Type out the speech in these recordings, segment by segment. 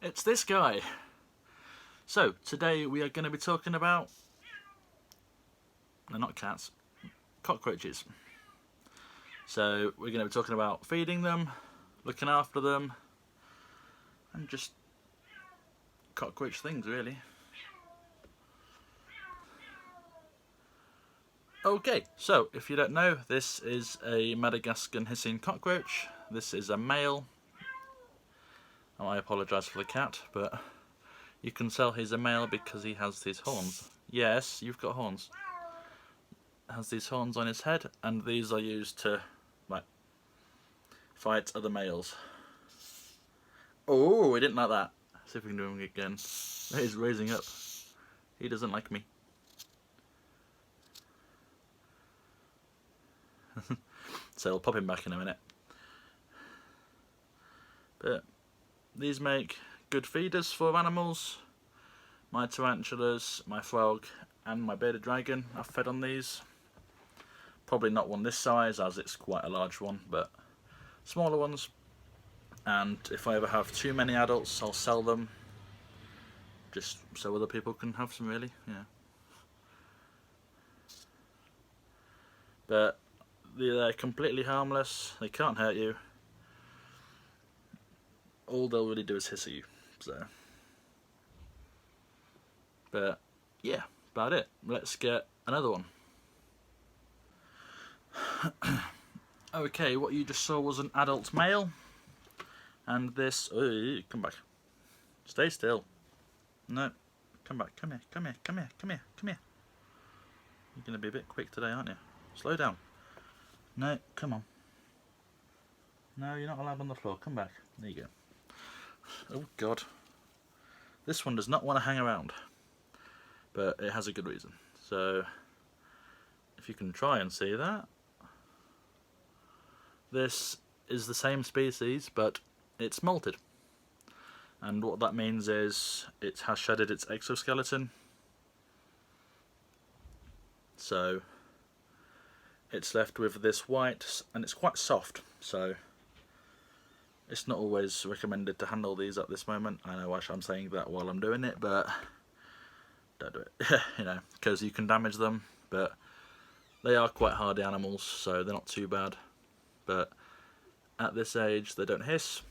It's this guy. So, today we are going to be talking about, they're not cats, cockroaches. So, we're going to be talking about feeding them, looking after them, and just cockroach things, really. Okay, so if you don't know, this is a Madagascan hissing cockroach. This is a male. Oh, I apologise for the cat, but you can tell he's a male because he has these horns. Yes, you've got horns. Has these horns on his head, and these are used to, like, fight other males. Oh, he didn't like that. See if we can do him again. He's raising up. He doesn't like me. So I'll pop him back in a minute. But these make good feeders for animals. My tarantulas, my frog and my bearded dragon I've fed on these. Probably not one this size as it's quite a large one, but smaller ones. And if I ever have too many adults, I'll sell them just so other people can have some, really. Yeah. But they're completely harmless, they can't hurt you. All they'll really do is hiss at you, so. But yeah, about it. Let's get another one. Okay, what you just saw was an adult male. And this, oh, come back. Stay still. No, come back, come here, come here, come here, come here, come here. You're going to be a bit quick today, aren't you? Slow down. No, come on. No, you're not allowed on the floor. Come back. There you go. Oh, God. This one does not want to hang around. But it has a good reason. So, if you can try and see that. This is the same species, but it's molted. And what that means is it has shedded its exoskeleton. So it's left with this white, and it's quite soft, so it's not always recommended to handle these at this moment. I know I'm saying that while I'm doing it, but don't do it. You know, because you can damage them, but they are quite hardy animals, so they're not too bad. But at this age they don't hiss.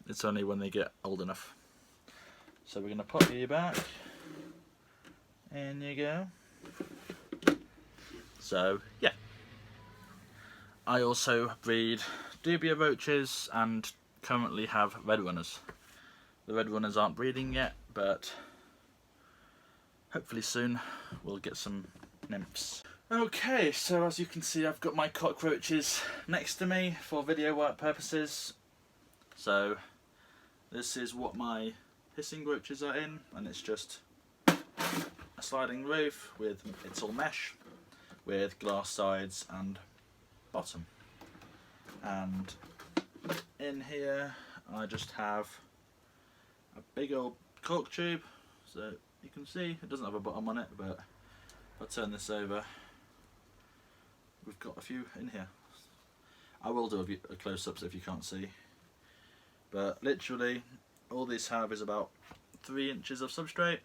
It's only when they get old enough. So we're going to pop you back. In you go. So yeah, I also breed dubia roaches and currently have red runners. The red runners aren't breeding yet, but hopefully soon we'll get some nymphs. Okay, so as you can see, I've got my cockroaches next to me for video work purposes. So this is what my hissing roaches are in, and it's just a sliding roof with, it's all mesh with glass sides and bottom. And in here I just have a big old cork tube, so you can see it doesn't have a bottom on it, but if I turn this over, we've got a few in here. I will do a close-up so if you can't see, but literally all these have is about 3 inches of substrate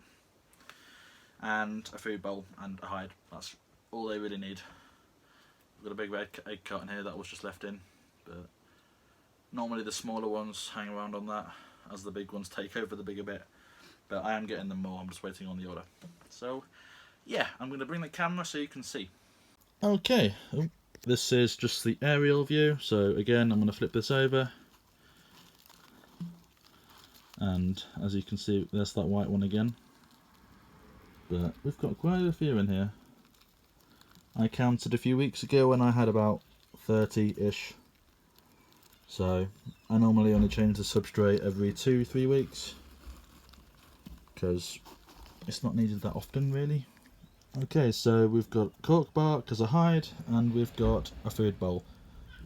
and a food bowl and a hide. That's all they really need. I've got a big red egg carton here that was just left in, but normally the smaller ones hang around on that as the big ones take over the bigger bit, but I am getting them more. I'm just waiting on the order. So yeah, I'm going to bring the camera so you can see. Okay, this is just the aerial view, so again I'm going to flip this over, and as you can see there's that white one again, but we've got quite a few in here. I counted a few weeks ago and I had about 30-ish. So I normally only change the substrate every 2-3 weeks because it's not needed that often, really. Okay, so we've got cork bark as a hide and we've got a food bowl.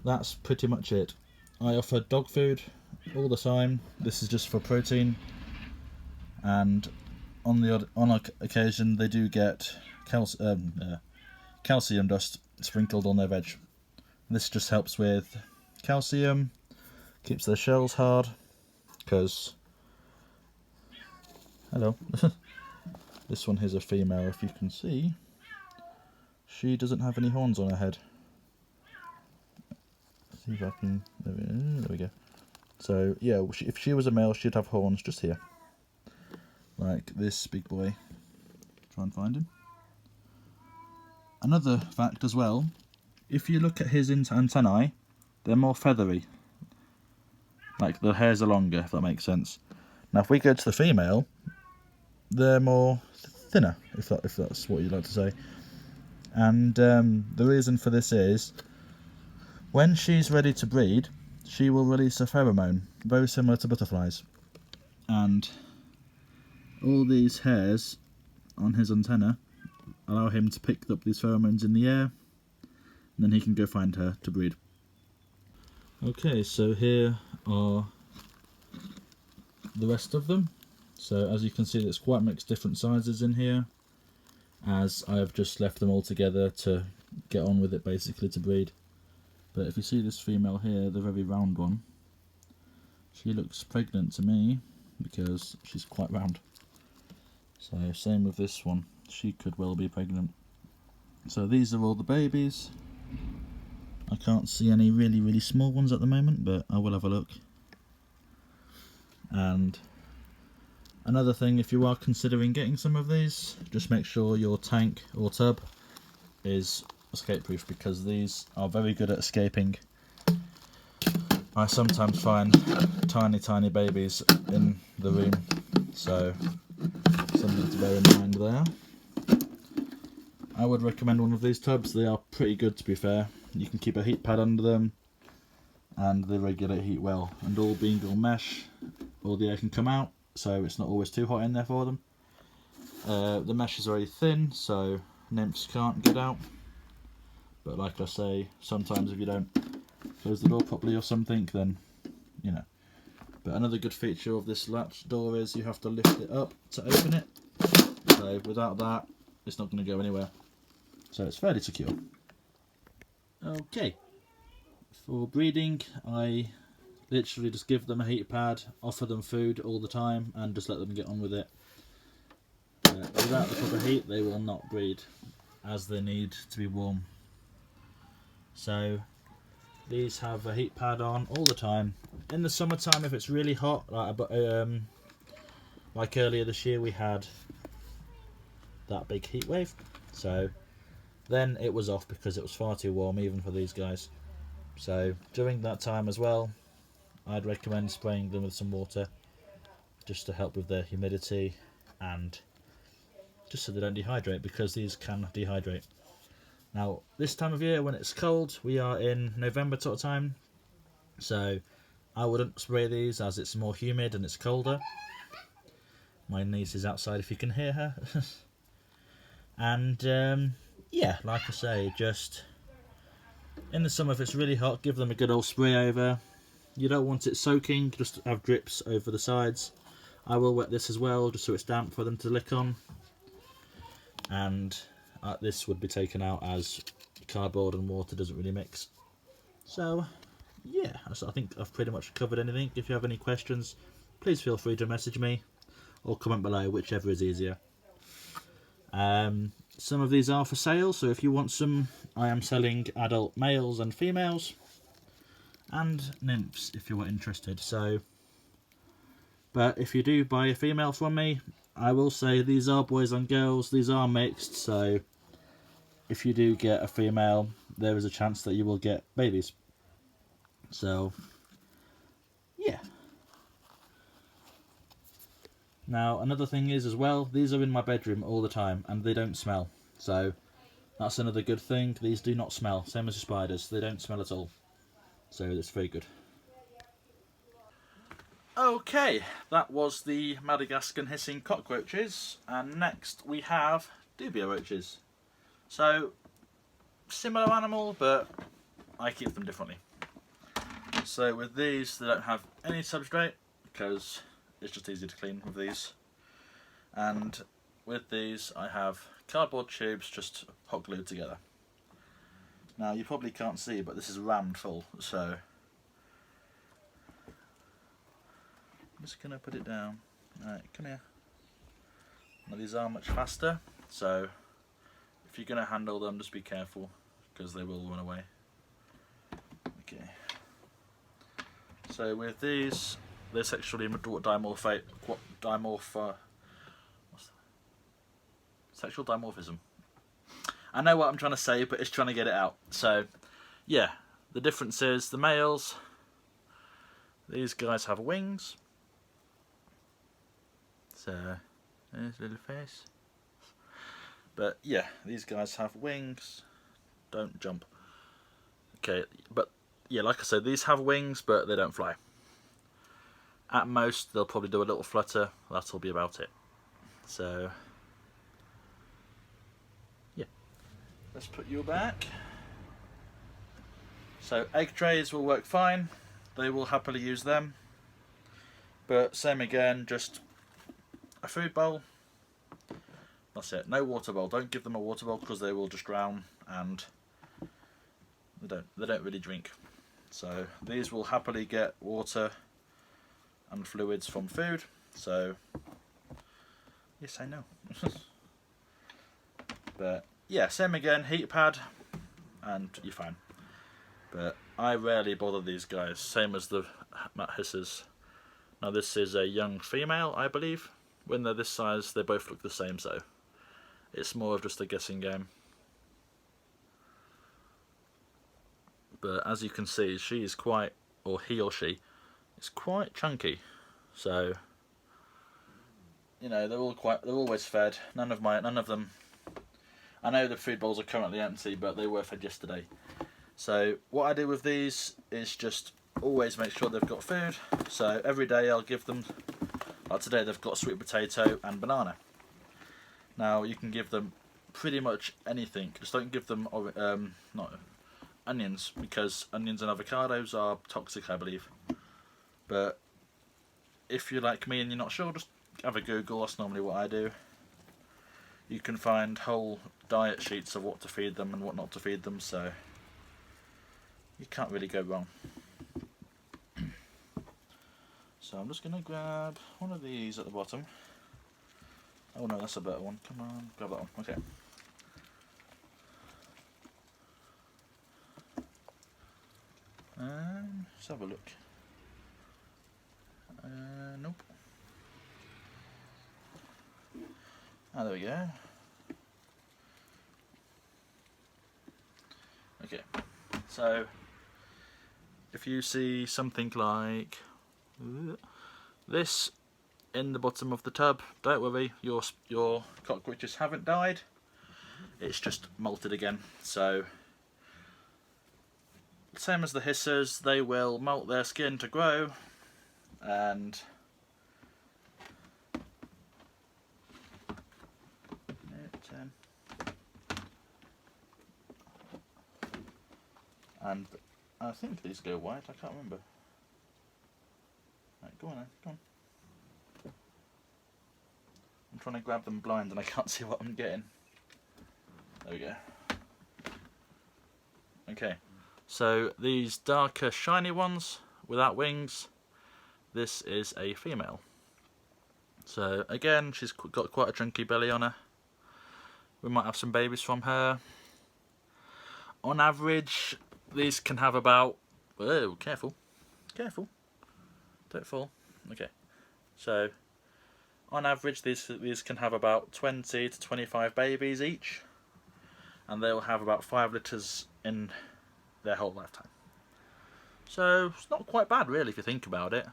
That's pretty much it. I offer dog food all the time. This is just for protein, and on occasion they do get calcium dust sprinkled on their veg. This just helps with calcium, keeps their shells hard, because Hello. This one here's a female, if you can see. She doesn't have any horns on her head. Let's see if I can... There we go. So, yeah, if she was a male, she'd have horns just here. Like this big boy. Try and find him. Another fact as well, if you look at his antennae, they're more feathery. Like the hairs are longer, if that makes sense. Now if we go to the female, they're more thinner, if that's what you'd like to say. And the reason for this is, when she's ready to breed, she will release a pheromone, very similar to butterflies. And all these hairs on his antenna allow him to pick up these pheromones in the air, and then he can go find her to breed. Okay, so here are the rest of them. So as you can see, there's quite mixed different sizes in here, as I have just left them all together to get on with it, basically, to breed. But if you see this female here, the very round one, she looks pregnant to me because she's quite round. So same with this one, she could well be pregnant. So these are all the babies. I can't see any really small ones at the moment, but I will have a look. And another thing, if you are considering getting some of these, just make sure your tank or tub is escape proof, because these are very good at escaping. I sometimes find tiny babies in the room, so something to bear in mind there. I would recommend one of these tubs. They are pretty good, to be fair. You can keep a heat pad under them and they regulate heat well, and all being all mesh, all the air can come out, so it's not always too hot in there for them. The mesh is very thin, so nymphs can't get out, but like I say, sometimes if you don't close the door properly or something, then you know. But another good feature of this latch door is you have to lift it up to open it, so without that it's not going to go anywhere, so it's fairly secure. Okay, for breeding I literally just give them a heat pad, offer them food all the time, and just let them get on with it. Without the proper heat they will not breed, as they need to be warm. So these have a heat pad on all the time. In the summertime, if it's really hot, like earlier this year we had that big heat wave, so then it was off because it was far too warm even for these guys. So during that time as well, I'd recommend spraying them with some water, just to help with their humidity and just so they don't dehydrate, because these can dehydrate. Now this time of year when it's cold, we are in November sort of time, so I wouldn't spray these as it's more humid and it's colder. My niece is outside if you can hear her. And yeah, like I say, just in the summer if it's really hot, give them a good old spray over. You don't want it soaking, just have drips over the sides. I will wet this as well, just so it's damp for them to lick on. And this would be taken out as cardboard and water doesn't really mix. So yeah, I think I've pretty much covered anything. If you have any questions, please feel free to message me or comment below, whichever is easier. Some of these are for sale, so if you want some, I am selling adult males and females, and nymphs if you are interested. So, but if you do buy a female from me, I will say these are boys and girls, these are mixed, so if you do get a female, there is a chance that you will get babies. So, yeah. Now, another thing is as well, these are in my bedroom all the time, and they don't smell. So, that's another good thing. These do not smell, same as the spiders. They don't smell at all. So, that's very good. Okay, that was the Madagascan hissing cockroaches, and next we have dubia roaches. So, similar animal, but I keep them differently. So with these, they don't have any substrate, because it's just easy to clean with these. And with these, I have cardboard tubes just hot glued together. Now, you probably can't see, but this is rammed full, so I'm just going to put it down. Alright, come here. Now these are much faster, so if you're going to handle them, just be careful because they will run away. Okay. So with these, they're sexually sexual dimorphism. I know what I'm trying to say, but it's trying to get it out. So, yeah, the difference is the males, these guys have wings. So, there's a little face. But yeah, these guys have wings. Don't jump. Okay, but yeah, like I said, these have wings, but they don't fly. At most, they'll probably do a little flutter. That'll be about it. So, yeah. Let's put you back. So, egg trays will work fine. They will happily use them. But same again, just a food bowl. That's it. No water bowl. Don't give them a water bowl because they will just drown and they don't really drink. So these will happily get water and fluids from food. So yes, I know. But yeah, same again. Heat pad, and you're fine. But I rarely bother these guys. Same as the hisses. Now this is a young female, I believe. When they're this size, they both look the same. So it's more of just a guessing game. But as you can see, she is quite, or he or she, is quite chunky. So, you know, they're always fed. None of them. I know the food bowls are currently empty, but they were fed yesterday. So what I do with these is just always make sure they've got food. So every day I'll give them. Like today, they've got sweet potato and banana. Now you can give them pretty much anything. Just don't give them not onions, because onions and avocados are toxic, I believe. But if you're like me and you're not sure, just have a Google. That's normally what I do. You can find whole diet sheets of what to feed them and what not to feed them, so you can't really go wrong. So I'm just going to grab one of these at the bottom. Oh no, that's a better one. Come on, grab that one. Okay. Let's have a look. Nope. Ah, there we go. Okay. So, if you see something like this in the bottom of the tub, don't worry, your cockroaches haven't died. It's just molted again. So, same as the hissers, they will molt their skin to grow, and I think these go white. I can't remember. Right, go on then, go on. I'm trying to grab them blind and I can't see what I'm getting. There we go. Okay, so these darker shiny ones without wings, this is a female. So again, she's got quite a chunky belly on her. We might have some babies from her. On average, these can have about, oh, careful, don't fall. Okay, so on average, these can have about 20 to 25 babies each, and they will have about 5 litres in their whole lifetime. So it's not quite bad, really, if you think about it.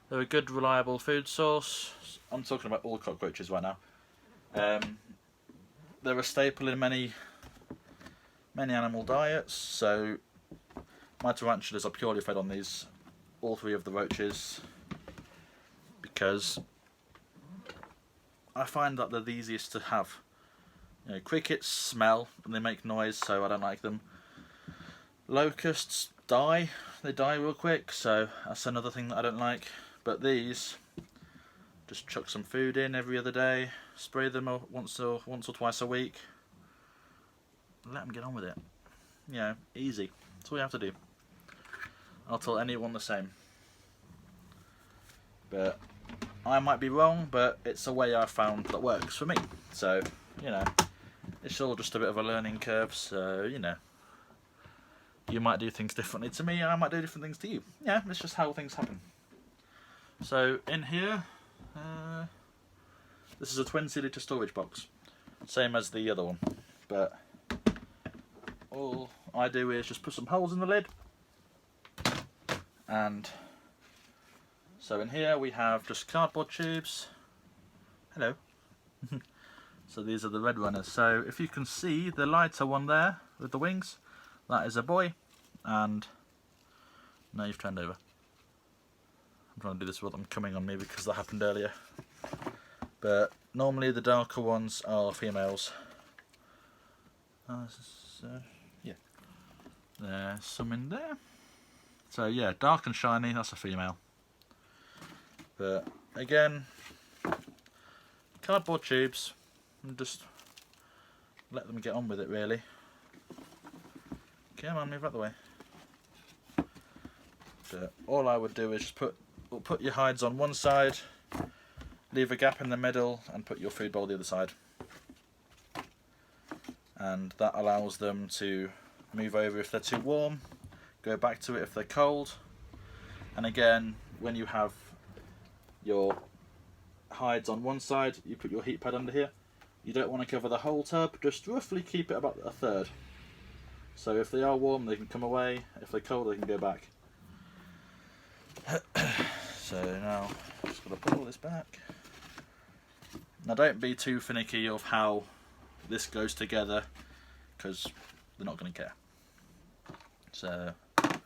They're a good, reliable food source. I'm talking about all cockroaches right now. They're a staple in many animal diets. So my tarantulas are purely fed on these, all 3 of the roaches, because I find that they're the easiest to have. You know, crickets smell and they make noise, so I don't like them. Locusts die, they die real quick, so that's another thing that I don't like. But these, just chuck some food in every other day, spray them once or twice a week, and let them get on with it. You know, easy. That's all you have to do. I'll tell anyone the same. But I might be wrong, but it's a way I found that works for me. So, you know, it's all just a bit of a learning curve, so, you know, you might do things differently to me, and I might do different things to you. Yeah, it's just how things happen. So, in here, this is a 20-litre storage box, same as the other one, but all I do is just put some holes in the lid, and so in here we have just cardboard tubes. Hello. So these are the red runners. So if you can see the lighter one there with the wings, that is a boy, and now you've turned over. I'm trying to do this while I'm coming on me because that happened earlier. But normally the darker ones are females. Yeah, there's some in there. So yeah, dark and shiny, that's a female. But again, cardboard tubes, and just let them get on with it really. Come on, move out the way. But all I would do is just put your hides on one side, leave a gap in the middle, and put your food bowl the other side. And that allows them to move over if they're too warm, go back to it if they're cold. And again, when you have your hides on one side, you put your heat pad under here. You don't want to cover the whole tub, just roughly keep it about a third. So if they are warm, they can come away. If they're cold, they can go back. So now, just got to put all this back. Now don't be too finicky of how this goes together, because they're not going to care. So I'm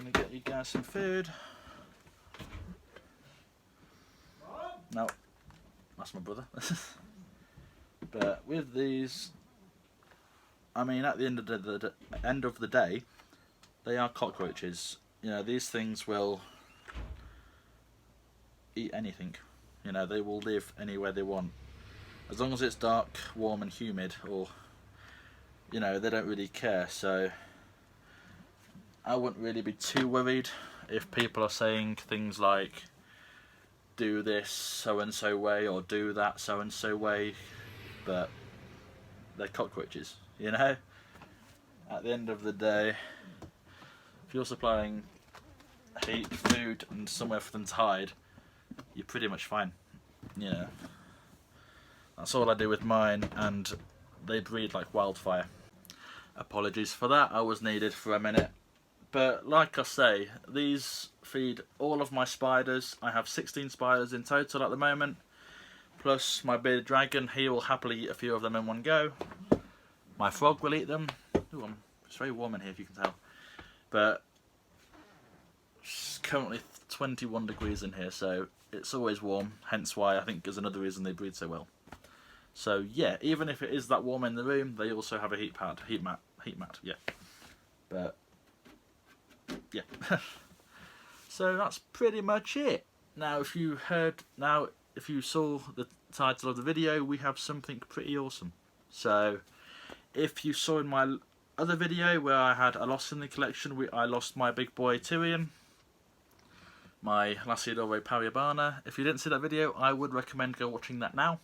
going to get you guys some food. No, that's my brother. But with these, I mean, at the end of the day, they are cockroaches. You know, these things will eat anything. You know, they will live anywhere they want, as long as it's dark, warm, and humid. Or, you know, they don't really care. So I wouldn't really be too worried if people are saying things like, do this so and so way or do that so and so way, but they're cockroaches, you know. At the end of the day, if you're supplying heat, food, and somewhere for them to hide, you're pretty much fine. You know, that's all I do with mine, and they breed like wildfire. Apologies for that, I was needed for a minute. But like I say, these feed all of my spiders. I have 16 spiders in total at the moment, plus my bearded dragon. He will happily eat a few of them in one go. My frog will eat them. Ooh, it's very warm in here if you can tell. But it's currently 21 degrees in here, so it's always warm, hence why I think is another reason they breed so well. So yeah, even if it is that warm in the room, they also have a heat mat, yeah. But yeah. So that's pretty much it. Now if you saw the title of the video, we have something pretty awesome. So if you saw in my other video where I had a loss in the collection, I lost my big boy Tyrion, my Lassiodore Pariabana. If you didn't see that video, I would recommend go watching that now.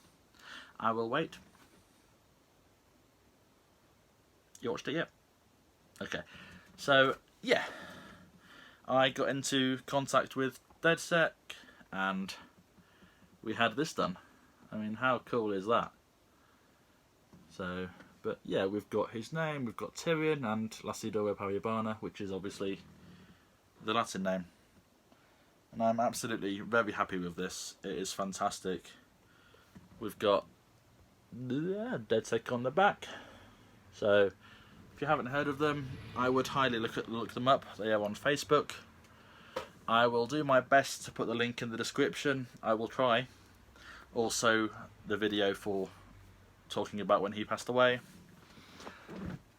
I will wait. You watched it yet? Okay. So yeah, I got into contact with DeadSec and we had this done. I mean, how cool is that? So, but yeah, we've got his name, we've got Tyrion and Lassiodore Pariabana, which is obviously the Latin name. And I'm absolutely very happy with this. It is fantastic. We've got DeadSec on the back. So if you haven't heard of them, I would highly look them up. They are on Facebook. I will do my best to put the link in the description. I will try. Also the video for talking about when he passed away.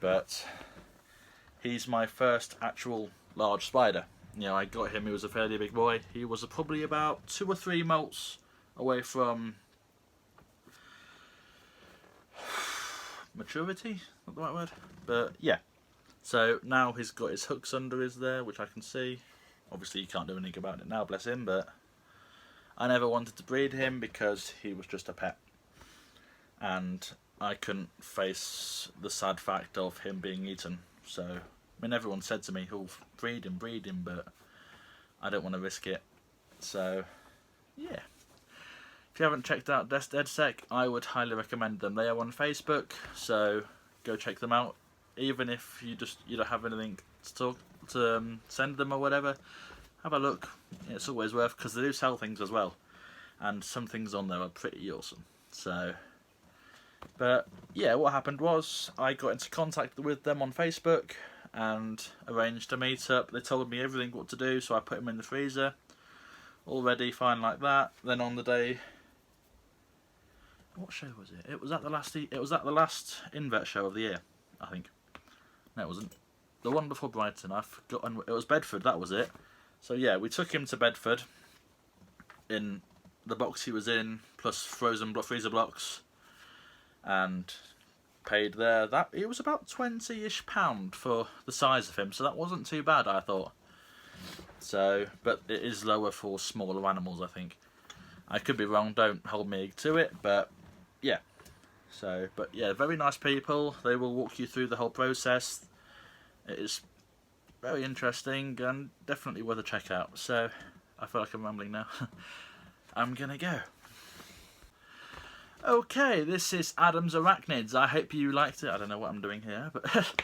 But he's my first actual large spider. You know, I got him, he was a fairly big boy. He was probably about 2 or 3 molts away from maturity, not the right word, but yeah. So now he's got his hooks under his there, which I can see. Obviously you can't do anything about it now, bless him, but I never wanted to breed him because he was just a pet, and I couldn't face the sad fact of him being eaten. So, I mean, everyone said to me, "Oh, breed him," but I don't want to risk it. So, yeah. If you haven't checked out DedSec, I would highly recommend them. They are on Facebook, so go check them out. Even if you don't have anything to send them or whatever, have a look. It's always worth, because they do sell things as well, and some things on there are pretty awesome. So, but yeah, what happened was I got into contact with them on Facebook and arranged a meet up. They told me everything what to do, so I put them in the freezer, all ready, fine like that. Then on the day, what show was it? It was at the last invert show of the year, I think. No, it wasn't. The one before Brighton, I've forgotten. It was Bedford, that was it. So yeah, we took him to Bedford in the box he was in, plus freezer blocks, and paid there. It was about £20-ish for the size of him, so that wasn't too bad, I thought. So, but it is lower for smaller animals, I think. I could be wrong, don't hold me to it, but yeah. So, but yeah, very nice people. They will walk you through the whole process. It is very interesting and definitely worth a check out. So, I feel like I'm rambling now. I'm gonna go. Okay, this is Adam's Arachnids. I hope you liked it. I don't know what I'm doing here, but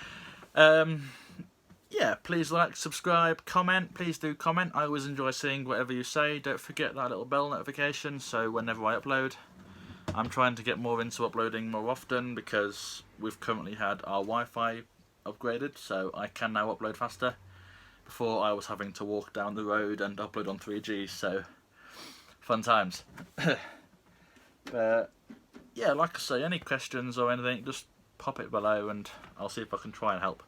yeah, please like, subscribe, comment. Please do comment. I always enjoy seeing whatever you say. Don't forget that little bell notification, so whenever I upload. I'm trying to get more into uploading more often, because we've currently had our Wi-Fi upgraded, so I can now upload faster. Before, I was having to walk down the road and upload on 3G, so fun times. But yeah, like I say, any questions or anything, just pop it below and I'll see if I can try and help.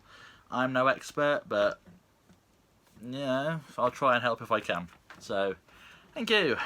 I'm no expert, but yeah, I'll try and help if I can. So, thank you.